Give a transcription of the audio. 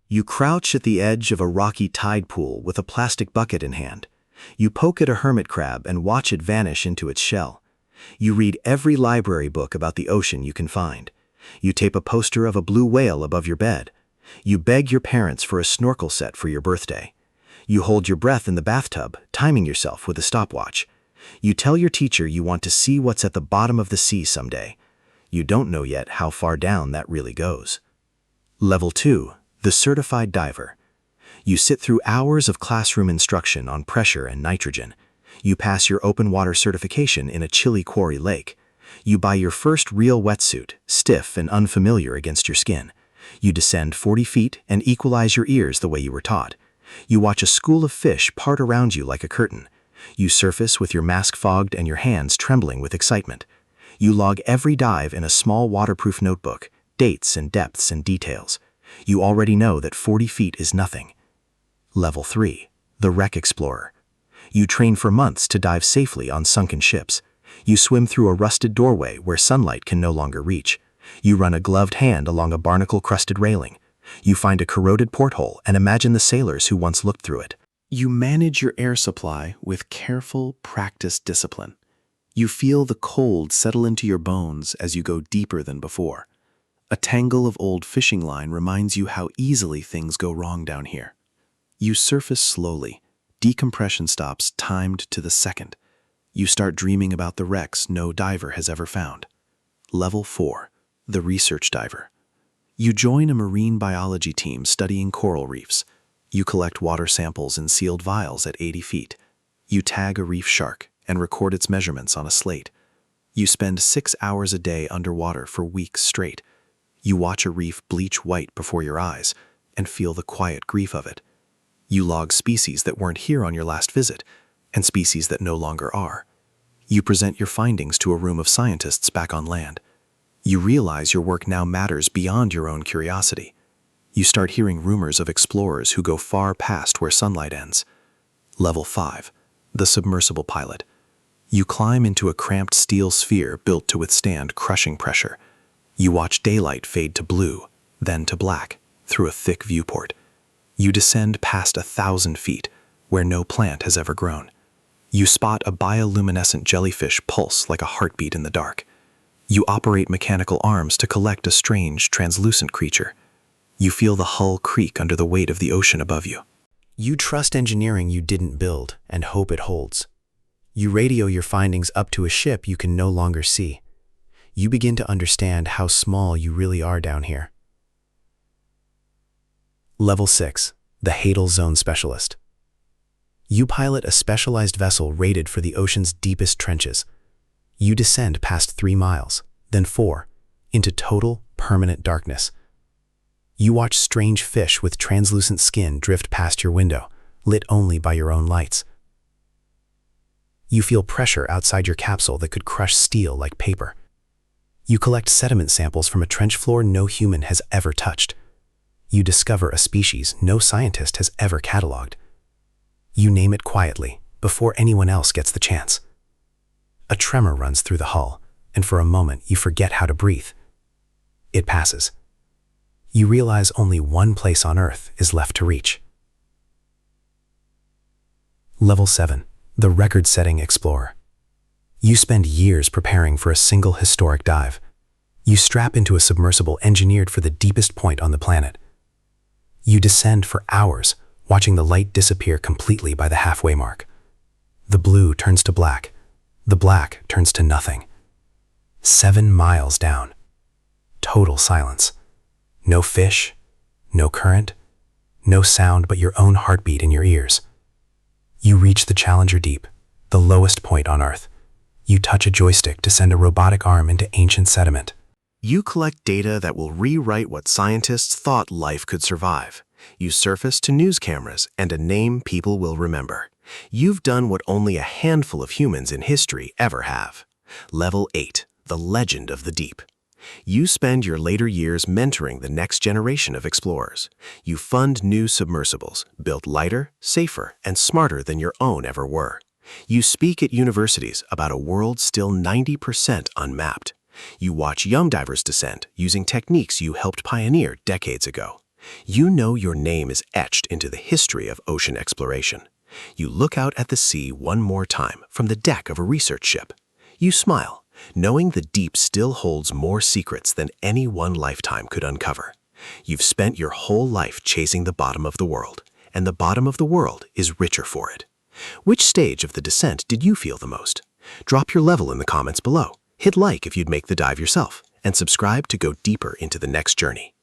You crouch at the edge of a rocky tide pool with a plastic bucket in hand. You poke at a hermit crab and watch it vanish into its shell. You read every library book about the ocean you can find. You tape a poster of a blue whale above your bed. You beg your parents for a snorkel set for your birthday. You hold your breath in the bathtub, timing yourself with a stopwatch. You tell your teacher you want to see what's at the bottom of the sea someday. You don't know yet how far down that really goes. Level 2. The Certified Diver. You sit through hours of classroom instruction on pressure and nitrogen. You pass your open water certification in a chilly quarry lake. You buy your first real wetsuit, stiff and unfamiliar against your skin. You descend 40 feet and equalize your ears the way you were taught. You watch a school of fish part around you like a curtain. You surface with your mask fogged and your hands trembling with excitement. You log every dive in a small waterproof notebook, dates and depths and details. You already know that 40 feet is nothing. Level 3. The Wreck Explorer. You train for months to dive safely on sunken ships. You swim through a rusted doorway where sunlight can no longer reach. You run a gloved hand along a barnacle-crusted railing. You find a corroded porthole and imagine the sailors who once looked through it. You manage your air supply with careful, practiced discipline. You feel the cold settle into your bones as you go deeper than before. A tangle of old fishing line reminds you how easily things go wrong down here. You surface slowly, decompression stops timed to the second. You start dreaming about the wrecks no diver has ever found. Level 4. The Research Diver. You join a marine biology team studying coral reefs. You collect water samples in sealed vials at 80 feet. You tag a reef shark and record its measurements on a slate. You spend 6 hours a day underwater for weeks straight. You watch a reef bleach white before your eyes and feel the quiet grief of it. You log species that weren't here on your last visit and species that no longer are. You present your findings to a room of scientists back on land. You realize your work now matters beyond your own curiosity. You start hearing rumors of explorers who go far past where sunlight ends. Level 5. The Submersible Pilot. You climb into a cramped steel sphere built to withstand crushing pressure. You watch daylight fade to blue, then to black, through a thick viewport. You descend past 1,000 feet, where no plant has ever grown. You spot a bioluminescent jellyfish pulse like a heartbeat in the dark. You operate mechanical arms to collect a strange, translucent creature. You feel the hull creak under the weight of the ocean above you. You trust engineering you didn't build and hope it holds. You radio your findings up to a ship you can no longer see. You begin to understand how small you really are down here. Level 6. The Hadal Zone Specialist. You pilot a specialized vessel rated for the ocean's deepest trenches. You descend past 3 miles, then 4, into total, permanent darkness. You watch strange fish with translucent skin drift past your window, lit only by your own lights. You feel pressure outside your capsule that could crush steel like paper. You collect sediment samples from a trench floor no human has ever touched. You discover a species no scientist has ever cataloged. You name it quietly, before anyone else gets the chance. A tremor runs through the hull, and for a moment you forget how to breathe. It passes. You realize only one place on Earth is left to reach. Level 7. The Record-Setting Explorer. You spend years preparing for a single historic dive. You strap into a submersible engineered for the deepest point on the planet. You descend for hours, watching the light disappear completely by the halfway mark. The blue turns to black. The black turns to nothing. 7 miles down. Total silence. No fish, no current, no sound but your own heartbeat in your ears. You reach the Challenger Deep, the lowest point on Earth. You touch a joystick to send a robotic arm into ancient sediment. You collect data that will rewrite what scientists thought life could survive. You surface to news cameras and a name people will remember. You've done what only a handful of humans in history ever have. Level 8. The Legend of the Deep. You spend your later years mentoring the next generation of explorers. You fund new submersibles, built lighter, safer, and smarter than your own ever were. You speak at universities about a world still 90% unmapped. You watch young divers descend using techniques you helped pioneer decades ago. You know your name is etched into the history of ocean exploration. You look out at the sea one more time from the deck of a research ship. You smile, knowing the deep still holds more secrets than any one lifetime could uncover. You've spent your whole life chasing the bottom of the world, and the bottom of the world is richer for it. Which stage of the descent did you feel the most? Drop your level in the comments below. Hit like if you'd make the dive yourself, and subscribe to go deeper into the next journey.